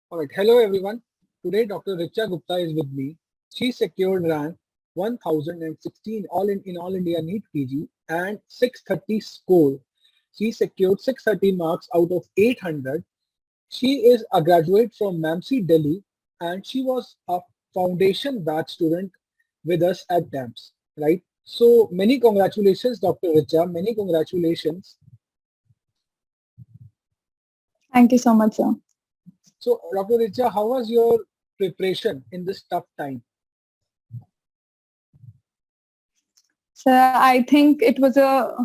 All right. Hello, everyone. Today, Dr. Richa Gupta is with me. She secured rank 1016 in All India NEET PG and 630 score. She secured 630 marks out of 800. She is a graduate from MAMC Delhi and she was a foundation batch student with us at DAMS. Right. So many congratulations, Dr. Richa. Many congratulations. Thank you so much, sir. So, Dr. Richa, how was your preparation in this tough time? So I think it was a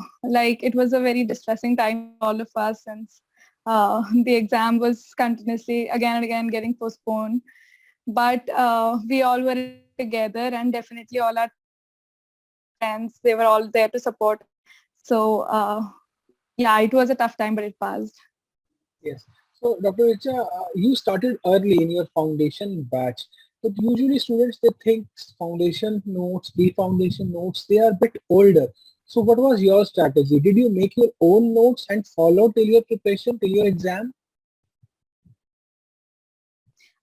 very distressing time for all of us since the exam was continuously again and again getting postponed. But we all were together, and definitely all our friends, they were all there to support. So yeah, it was a tough time, but it passed. Yes. So, Dr. Richa, you started early in your foundation batch, but usually students they think foundation notes, pre-foundation notes, they are a bit older. So, what was your strategy? Did you make your own notes and follow till your preparation, till your exam?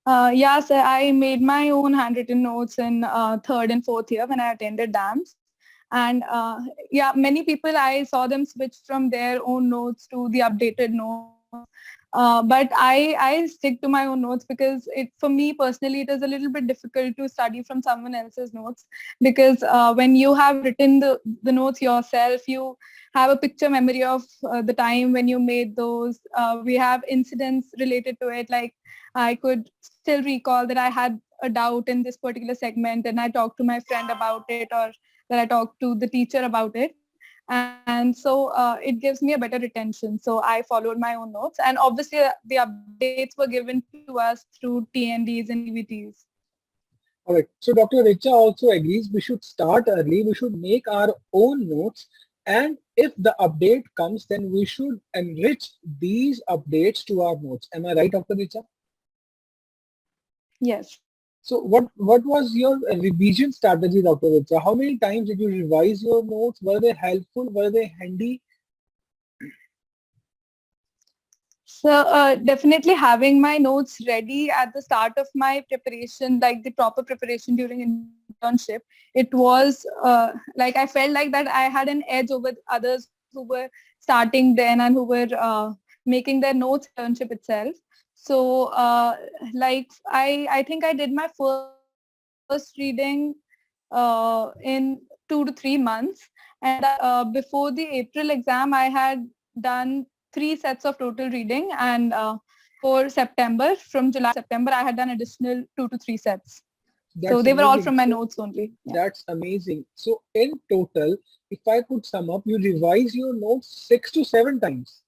Yeah, so I made my own handwritten notes in third and fourth year when I attended DAMS. And yeah, many people, I saw them switch from their own notes to the updated notes. But I stick to my own notes because for me personally, it is a little bit difficult to study from someone else's notes because when you have written the notes yourself, you have a picture memory of the time when you made those. We have incidents related to it, like I could still recall that I had a doubt in this particular segment and I talked to my friend about it, or that I talked to the teacher about it. And so it gives me a better retention. So I followed my own notes. And obviously the updates were given to us through TNDs and EVTs. All right. So, Dr. Richa also agrees we should start early. We should make our own notes. And if the update comes, then we should enrich these updates to our notes. Am I right, Dr. Richa? Yes. So what was your revision strategy, Dr. Richa? How many times did you revise your notes? Were they helpful? Were they handy? So definitely having my notes ready at the start of my preparation, like the proper preparation during internship, it was like I felt like that I had an edge over others who were starting then and who were making their notes internship itself. So like I think I did my first reading in 2 to 3 months, and before the April exam, I had done 3 sets of total reading, and for September, from July to September, I had done additional 2 to 3 sets. So That's they were all amazing. from my So notes only. Yeah, that's amazing. So in total, if I could sum up, you revise your notes 6 to 7 times.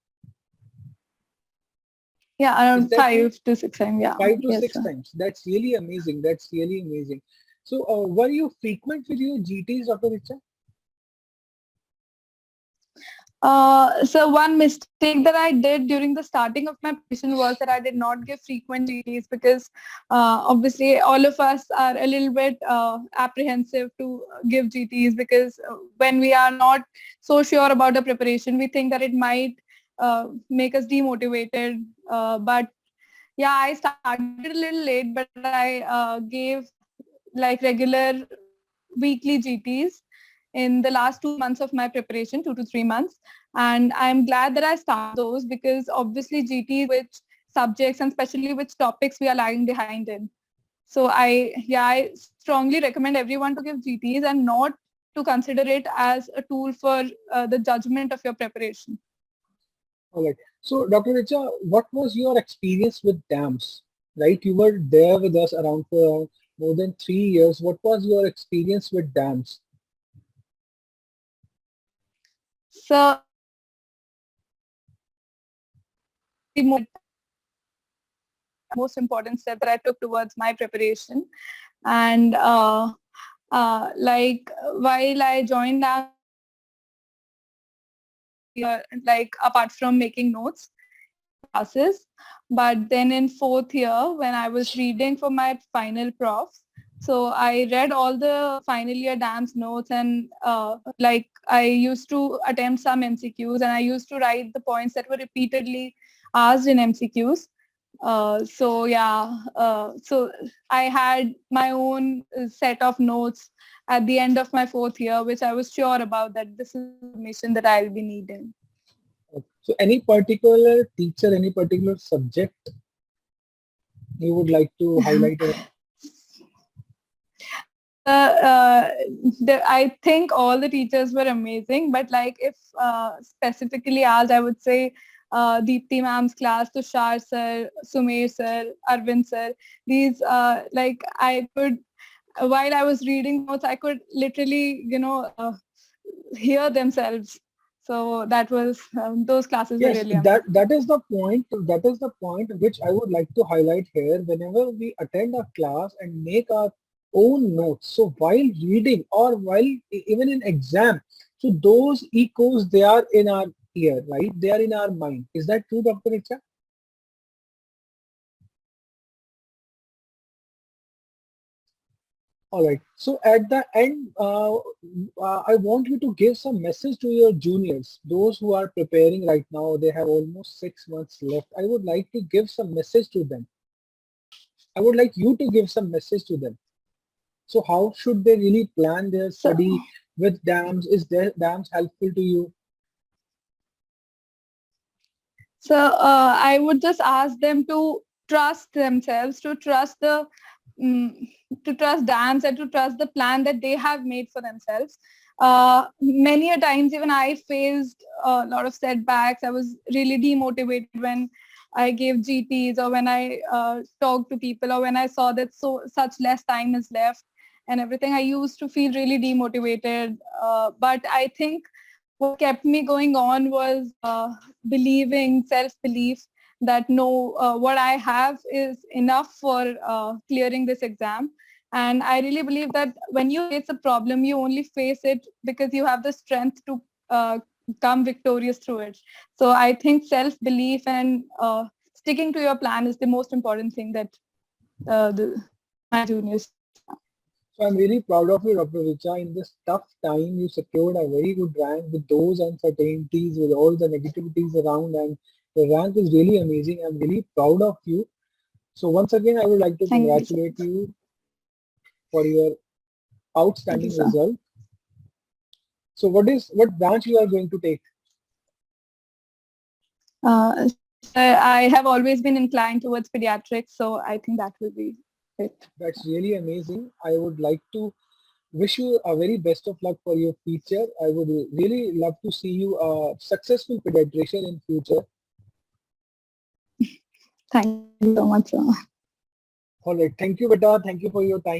yeah, Is around that true? 5 to 6 times. Yeah, 5 to 6 yes, sir. times. That's really amazing. That's really amazing. So were you frequent with your GTs, Dr. Richa? So one mistake that I did during the starting of my preparation was that I did not give frequent GTs because obviously all of us are a little bit apprehensive to give GTs because when we are not so sure about the preparation, we think that it might make us demotivated. But yeah, I started a little late, but I gave like regular weekly GTs in the last 2 months of my preparation, 2 to 3 months. And I'm glad that I started those because obviously GTs which subjects and especially which topics we are lagging behind in. So I strongly recommend everyone to give GTs and not to consider it as a tool for the judgment of your preparation. All right. So, Dr. Richa, what was your experience with dams? Right, you were there with us around for more than 3 years. What was your experience with dams? So the most important step that I took towards my preparation. And like while I joined them, like apart from making notes in classes, but then in fourth year when I was reading for my final profs, so I read all the final year dams notes, and like I used to attempt some MCQs and I used to write the points that were repeatedly asked in MCQs. So yeah, so I had my own set of notes at the end of my 4th year, which I was sure about that this is the information that I'll be needing. So any particular teacher, any particular subject you would like to highlight? I think all the teachers were amazing, but like if specifically asked, I would say Deepti ma'am's class, Tushar sir, Sumer sir, Arvind sir. These like I could, while I was reading notes, I could literally, hear themselves. So that was those classes were Yes, really that amazing. is the point. That is the point which I would like to highlight here. Whenever we attend a class and make our own notes, so while reading or while even in exam, so those echoes they are in our ear, right? They are in our mind. Is that true, Dr. Richa? All right. So at the end, I want you to give some message to your juniors, those who are preparing right now. They have almost 6 months left. I would like to give some message to them. I would like you to give some message to them. So how should they really plan their So study with DAMS? Is their DAMS helpful to you? I would just ask them to trust themselves, to trust mm, to trust dams and to trust the plan that they have made for themselves. Many a times, even I faced a lot of setbacks. I was really demotivated when I gave GTs or when I talked to people or when I saw that such less time is left and everything. I used to feel really demotivated. But I think what kept me going on was believing, self-belief that no, what I have is enough for clearing this exam. And I really believe that when you face a problem, you only face it because you have the strength to come victorious through it. So I think self-belief and sticking to your plan is the most important thing that my juniors. So I'm really proud of you, Dr. Richa. In this tough time, you secured a very good rank with those uncertainties, with all the negativities around, and the rank is really amazing. I'm really proud of you. So once again, I would like to Thank you, sir. congratulate you for your Thank you, outstanding sir. result. So what branch you are going to take? So I have always been inclined towards pediatrics, so I think that will be it. That's really amazing. I would like to wish you a very best of luck for your future. I would really love to see you a successful pediatrician in future. Thank you so much, sir. All right. Thank you, Beta. Thank you for your time.